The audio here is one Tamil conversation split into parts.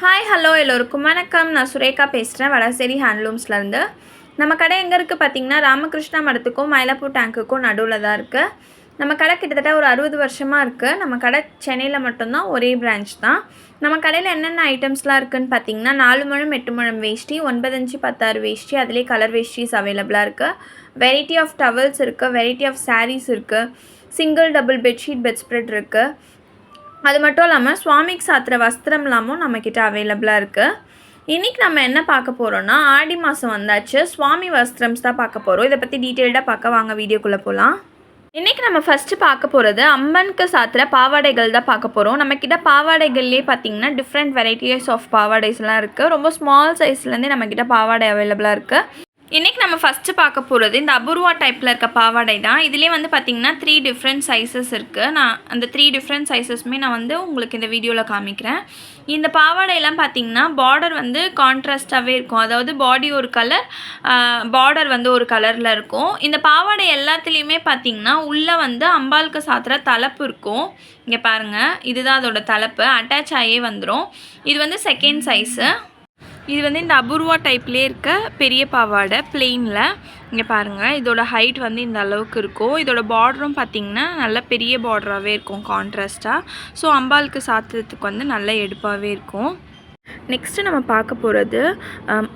ஹாய் ஹலோ எல்லோருக்கும் வணக்கம். நான் சுரேகா பேசுகிறேன் வடசேரி ஹேண்ட்லூம்ஸ்லேருந்து. நம்ம கடை எங்கே இருக்குது பார்த்தீங்கன்னா, ராமகிருஷ்ணா மடத்துக்கும் மயிலாப்பூர் டேங்க்குக்கும் நடுவில் தான் இருக்குது. நம்ம கடை கிட்டத்தட்ட ஒரு 60 வருஷமாக இருக்குது. நம்ம கடை சென்னையில் மட்டும்தான், ஒரே பிரான்ச் தான். நம்ம கடையில் என்னென்ன ஐட்டம்ஸ்லாம் இருக்குதுன்னு பார்த்தீங்கன்னா, 4 முழம் 8 முழம் வேஷ்டி, 9 இன்ச்சு 10 வேஷ்டி, அதிலே கலர் வேஷ்டிஸ் அவைலபிளாக இருக்குது. வெரைட்டி ஆஃப் டவல்ஸ் இருக்குது, வெரைட்டி ஆஃப் சாரீஸ் இருக்குது, single double bedsheet bed spread இருக்குது. அது மட்டும் இல்லாமல் சுவாமிக்கு சாத்துற வஸ்திரம்லாமும் நம்மக்கிட்ட அவைலபிளாக இருக்குது. இன்றைக்கி நம்ம என்ன பார்க்க போகிறோன்னா, ஆடி மாதம் வந்தாச்சு, சுவாமி வஸ்திரம்ஸ் தான் பார்க்க போகிறோம். இதை பற்றி டீட்டெயில்டாக பார்க்க வாங்க வீடியோக்குள்ளே போகலாம். இன்றைக்கி நம்ம ஃபஸ்ட்டு பார்க்க போகிறது அம்மனுக்கு சாத்துற பாவாடைகள் தான் பார்க்க போகிறோம். நம்மக்கிட்ட பாவாடைகள்லேயே பார்த்திங்கன்னா டிஃப்ரெண்ட் வெரைட்டிஸ் ஆஃப் பாவாடைஸ்லாம் இருக்குது. ரொம்ப ஸ்மால் சைஸ்லேருந்தே நம்மக்கிட்ட பாவாடை அவைலபிளாக இருக்குது. இன்றைக்கி நம்ம ஃபஸ்ட்டு பார்க்க போகிறது இந்த அபூர்வா டைப்பில் இருக்க பாவாடை தான். இதிலே வந்து பார்த்திங்கன்னா 3 டிஃப்ரெண்ட் சைஸஸ் இருக்குது. நான் அந்த 3 டிஃப்ரெண்ட் சைஸஸுமே நான் வந்து உங்களுக்கு இந்த வீடியோவில் காமிக்கிறேன். இந்த பாவாடையெல்லாம் பார்த்திங்கன்னா பார்டர் வந்து கான்ட்ராஸ்ட்டாகவே இருக்கும். அதாவது பாடி ஒரு கலர், பார்டர் வந்து ஒரு கலரில் இருக்கும். இந்த பாவாடை எல்லாத்துலேயுமே பார்த்திங்கன்னா உள்ளே வந்து அம்பாளுக்கு சாத்துற தலைப்பு இருக்கும். இங்கே பாருங்கள், இதுதான் அதோட தலைப்பு, அட்டாச் ஆகியே வந்துடும். இது வந்து செகண்ட் சைஸு. இது வந்து இந்த அபூர்வா டைப்லேயே இருக்க பெரிய பாவாடை பிளெயினில். இங்கே பாருங்கள், இதோட ஹைட் வந்து இந்த அளவுக்கு இருக்கும். இதோட பார்டரும் பார்த்திங்கன்னா நல்ல பெரிய பார்டராகவே இருக்கும் கான்ட்ராஸ்ட்டாக. ஸோ அம்பாளுக்கு சாத்துறதுக்கு வந்து நல்ல எடுப்பாகவே இருக்கும். நெக்ஸ்ட்டு நம்ம பார்க்க போகிறது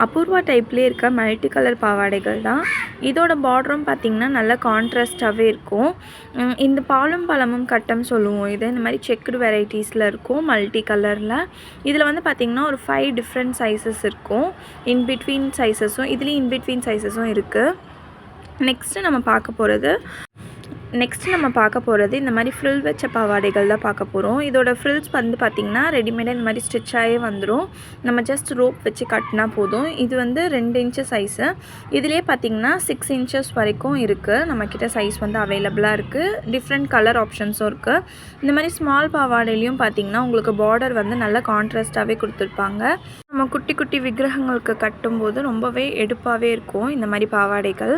அபூர்வா டைப்லேயே இருக்க மல்டி கலர் பாவாடைகள் தான். இதோட பார்டரும் பார்த்திங்கன்னா நல்ல கான்ட்ராஸ்ட்டாகவே இருக்கும். இந்த பாலும் பழமும் கட்டம் சொல்லுவோம். இது இந்த மாதிரி செக்குடு வெரைட்டிஸில் இருக்கும், மல்டி கலரில். இதில் வந்து பார்த்திங்கன்னா ஒரு 5 டிஃப்ரெண்ட் சைஸஸ் இருக்கும். இன்பிட்வீன் சைஸஸும் இதுலேயும் இன்பிட்வீன் சைஸஸும் இருக்குது. நெக்ஸ்ட்டு நம்ம பார்க்க போகிறது இந்த மாதிரி ஃப்ரில் வச்ச பாவாடைகள் தான் பார்க்க போகிறோம். இதோட ஃப்ரில்ஸ் வந்து பார்த்திங்கன்னா ரெடிமேடாக இந்த மாதிரி ஸ்டிச்சாகவே வந்துடும். நம்ம ஜஸ்ட் ரோப் வச்சு கட்டினா போதும். இது வந்து 2 இன்ச்சு சைஸு. இதிலே பார்த்திங்கன்னா 6 இன்ச்சஸ் வரைக்கும் இருக்குது. நம்மக்கிட்ட சைஸ் வந்து அவைலபிளாக இருக்குது. டிஃப்ரெண்ட் கலர் ஆப்ஷன்ஸும் இருக்குது. இந்த மாதிரி ஸ்மால் பாவாடையிலையும் பார்த்திங்கன்னா உங்களுக்கு பார்டர் வந்து நல்லா கான்ட்ராஸ்ட்டாகவே கொடுத்துருப்பாங்க. நம்ம குட்டி குட்டி விக்கிரகங்களுக்கு கட்டும்போது ரொம்பவே எடுப்பாகவே இருக்கும் இந்த மாதிரி பாவாடைகள்.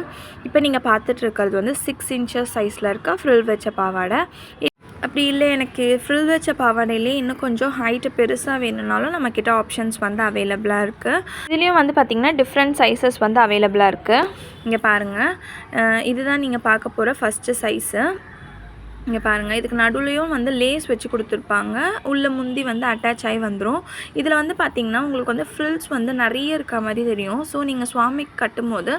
இப்போ நீங்கள் பார்த்துட்டு இருக்கிறது வந்து 6 இன்ச்சஸ் சைஸில் இருக்க ஃப்ரில் வச்ச பாவாடை. அப்படி இல்லை எனக்கு ஃப்ரில் வச்ச பாவாடையிலே இன்னும் கொஞ்சம் ஹைட்டு பெருசாக வேணும்னாலும் நம்மக்கிட்ட ஆப்ஷன்ஸ் வந்து அவைலபிளாக இருக்குது. இதுலேயும் வந்து பார்த்திங்கன்னா டிஃப்ரெண்ட் சைஸஸ் வந்து அவைலபிளாக இருக்குது. இங்கே பாருங்கள், இதுதான் நீங்கள் பார்க்க போகிற ஃபஸ்ட்டு சைஸு. இங்கே பாருங்கள், இதுக்கு நடுவுலையும் வந்து லேஸ் வச்சு கொடுத்துருப்பாங்க. உள்ள முந்தி வந்து அட்டாச் ஆகி வந்துடும். இதில் வந்து பார்த்திங்கன்னா உங்களுக்கு வந்து ஃப்ரில்ஸ் வந்து நிறைய இருக்க மாதிரி தெரியும். ஸோ நீங்கள் சுவாமிக்கு கட்டும்போது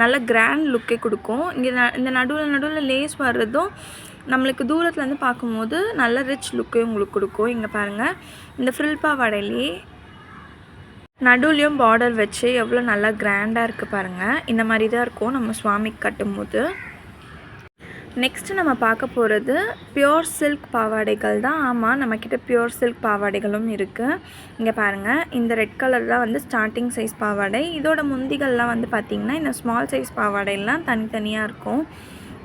நல்ல கிராண்ட் லுக்கே கொடுக்கும். இங்கே இந்த நடுவில் லேஸ் வர்றதும் நம்மளுக்கு தூரத்துலேருந்து பார்க்கும்போது நல்ல ரிச் லுக்கே உங்களுக்கு கொடுக்கும். இங்கே பாருங்கள், இந்த ஃப்ரில் பாவாடையிலே நடுவுலையும் பார்டர் வச்சு எவ்வளோ நல்லா கிராண்டாக இருக்குது பாருங்கள். இந்த மாதிரி தான் இருக்கும் நம்ம சுவாமிக்கு கட்டும்போது. நெக்ஸ்ட்டு நம்ம பார்க்க போகிறது பியோர் சில்க் பாவாடைகள் தான். ஆமாம், நம்மக்கிட்ட பியோர் சில்க் பாவாடைகளும் இருக்குது. இங்கே பாருங்கள், இந்த ரெட் கலர் தான் வந்து ஸ்டார்டிங் சைஸ் பாவாடை. இதோட முந்திகள்லாம் வந்து பார்த்திங்கன்னா இந்த ஸ்மால் சைஸ் பாவாடைலாம் தனித்தனியாக இருக்கும்.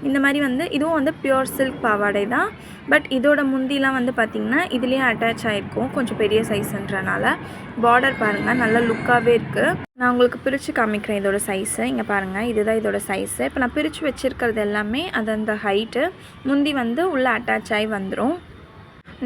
இந்த மாதிரி வந்து இதுவும் வந்து பியோர் சில்க் பாவாடை தான். பட் இதோட முந்திலாம் வந்து பார்த்திங்கன்னா இதுலேயே அட்டாச் ஆகிருக்கும், கொஞ்சம் பெரிய சைஸுன்றனால. பார்டர் பாருங்கள் நல்ல லுக்காகவே இருக்குது. நான் உங்களுக்கு பிரித்து காமிக்கிறேன் இதோட சைஸு. இங்கே பாருங்கள், இதுதான் இதோட சைஸு. இப்போ நான் பிரித்து வச்சுருக்கிறது எல்லாமே அது அந்த ஹைட்டு. முந்தி வந்து உள்ளே அட்டாச் ஆகி வந்துடும்.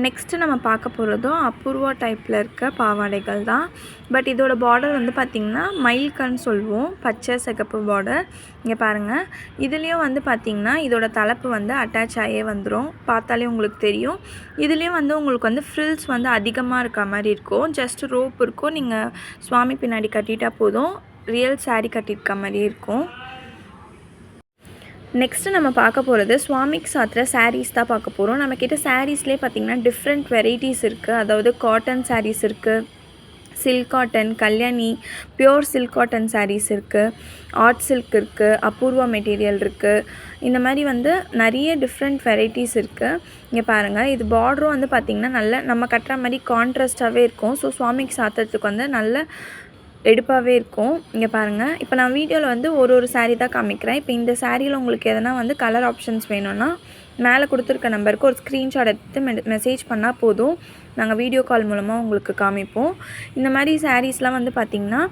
நெக்ஸ்ட்டு நம்ம பார்க்க போகிறதும் அபூர்வா டைப்பில் இருக்க பாவாடைகள் தான். பட் இதோட பார்டர் வந்து பார்த்திங்கன்னா மயில்கன்னு சொல்லுவோம், பச்சை சிகப்பு பார்டர். இங்கே பாருங்கள், இதுலேயும் வந்து பார்த்திங்கன்னா இதோட தலைப்பு வந்து அட்டாச் ஆகியே வந்துடும். பார்த்தாலே உங்களுக்கு தெரியும். இதுலேயும் வந்து உங்களுக்கு வந்து ஃப்ரில்ஸ் வந்து அதிகமாக இருக்க மாதிரி இருக்கும். ஜஸ்ட் ரோப் இருக்கும், நீங்கள் சுவாமி பின்னாடி கட்டிட்டால் போதும், ரியல் சாரீ கட்டியிருக்க மாதிரி இருக்கும். நெக்ஸ்ட்டு நம்ம பார்க்க போகிறது சுவாமிக்கு சாத்துற சாரீஸ் தான் பார்க்க போகிறோம். நம்மக்கிட்ட சாரீஸ்லேயே பார்த்திங்கன்னா டிஃப்ரெண்ட் வெரைட்டிஸ் இருக்குது. அதாவது காட்டன் சாரீஸ் இருக்குது, silk cotton, Kalyani, pure silk cotton saris இருக்குது, ஆர்ட் சில்க் இருக்குது, அபூர்வா மெட்டீரியல் இருக்குது. இந்த மாதிரி வந்து நிறைய டிஃப்ரெண்ட் வெரைட்டிஸ் இருக்குது. இங்கே பாருங்கள், இது பார்டரும் வந்து பார்த்திங்கன்னா நல்ல நம்ம கட்டுற மாதிரி கான்ட்ராஸ்ட்டாகவே இருக்கும். ஸோ சுவாமிக்கு சாத்துறதுக்கு வந்து நல்ல எடுப்பாகவே இருக்கும். இங்கே பாருங்கள், இப்போ நான் வீடியோவில் வந்து ஒரு சாரீ தான் காமிக்கிறேன். இப்போ இந்த சாரியில் உங்களுக்கு எதனா வந்து கலர் ஆப்ஷன்ஸ் வேணும்னா மேலே கொடுத்துருக்க நம்பருக்கு ஒரு ஸ்க்ரீன்ஷாட் எடுத்து மெசேஜ் பண்ணால் போதும், நாங்கள் வீடியோ கால் மூலமாக உங்களுக்கு காமிப்போம். இந்த மாதிரி சாரீஸ்லாம் வந்து பார்த்திங்கன்னா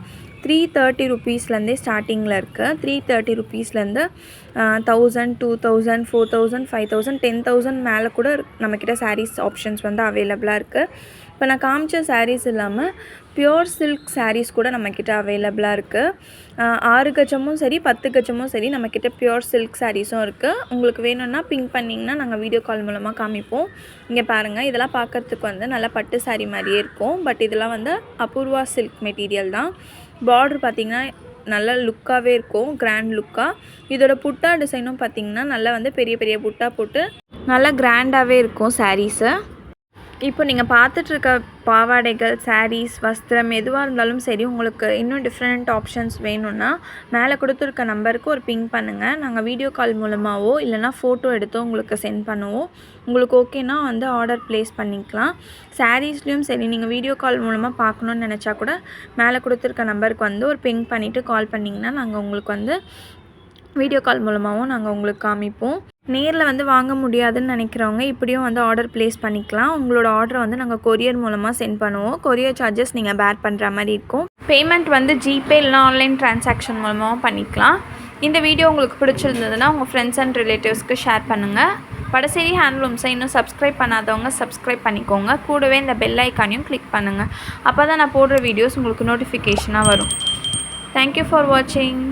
330 ருப்பீஸ்லேருந்தே ஸ்டார்டிங்கில் இருக்குது. 330 ருப்பீஸ்லேருந்து 1000, 2000, 4000, 5000, 10,000 மேலே கூட நம்மக்கிட்ட சாரீஸ் ஆப்ஷன்ஸ் வந்து அவைலபிளாக இருக்குது. இப்போ நான் காமிச்ச சாரீஸ் இல்லாமல் பியோர் சில்க் சாரீஸ் கூட நம்மக்கிட்ட அவைலபிளாக இருக்குது. 6 கஜமும் சரி 10 கஜமும் சரி நம்மக்கிட்ட பியோர் சில்க் சாரீஸும் இருக்குது. உங்களுக்கு வேணும்னா பிங்க் பண்ணிங்கன்னா நாங்கள் வீடியோ கால் மூலமாக காமிப்போம். இங்கே பாருங்கள், இதெல்லாம் பார்க்குறதுக்கு வந்து நல்லா பட்டு சாரீ மாதிரியே இருக்கும். பட் இதெல்லாம் வந்து அபூர்வா சில்க் மெட்டீரியல் தான். பார்டர் பார்த்திங்கன்னா நல்ல லுக்காகவே இருக்கும், கிராண்ட் லுக்காக. இதோட புட்டா டிசைனும் பார்த்திங்கன்னா நல்லா வந்து பெரிய பெரிய புட்டா போட்டு நல்லா கிராண்டாகவே இருக்கும் சாரீஸு. இப்போ நீங்கள் பார்த்துட்ருக்க பாவாடைகள், சாரீஸ், வஸ்திரம் எதுவாக இருந்தாலும் சரி, உங்களுக்கு இன்னும் டிஃப்ரெண்ட் ஆப்ஷன்ஸ் வேணும்னா மேலே கொடுத்துருக்க நம்பருக்கு ஒரு பிங் பண்ணுங்கள். நாங்கள் வீடியோ கால் மூலமாகவோ இல்லைனா ஃபோட்டோ எடுத்தோ உங்களுக்கு சென்ட் பண்ணுவோம். உங்களுக்கு ஓகேனா வந்து ஆர்டர் ப்ளேஸ் பண்ணிக்கலாம். சாரீஸ்லேயும் சரி, நீங்கள் வீடியோ கால் மூலமாக பார்க்கணுன்னு நினச்சா கூட மேலே கொடுத்துருக்க நம்பருக்கு வந்து ஒரு பிங் பண்ணிவிட்டு கால் பண்ணிங்கன்னா நாங்கள் உங்களுக்கு வந்து வீடியோ கால் மூலமாகவும் நாங்கள் உங்களுக்கு காமிப்போம். நேரில் வந்து வாங்க முடியாதுன்னு நினைக்கிறவங்க இப்படியும் வந்து ஆர்டர் ப்ளேஸ் பண்ணிக்கலாம். உங்களோட ஆர்டரை வந்து நாங்கள் கொரியர் மூலமாக சென்ட் பண்ணுவோம். கொரியர் சார்ஜஸ் நீங்கள் பேர் பண்ணுற மாதிரி இருக்கும். பேமெண்ட் வந்து ஜிபே இல்லைனா ஆன்லைன் ட்ரான்சாக்ஷன் மூலமாகவும் பண்ணிக்கலாம். இந்த வீடியோ உங்களுக்கு பிடிச்சிருந்ததுன்னா உங்கள் ஃப்ரெண்ட்ஸ் அண்ட் ரிலேட்டிவ்ஸ்க்கு ஷேர் பண்ணுங்கள். வடசேரி ஹேண்ட்லூம்ஸை இன்னும் சப்ஸ்கிரைப் பண்ணாதவங்க சப்ஸ்கிரைப் பண்ணிக்கோங்க. கூடவே இந்த பெல் ஐக்கானையும் கிளிக் பண்ணுங்கள். அப்போ தான் நான் போடுற வீடியோஸ் உங்களுக்கு நோட்டிஃபிகேஷனாக வரும். தேங்க்யூ ஃபார் வாட்சிங்.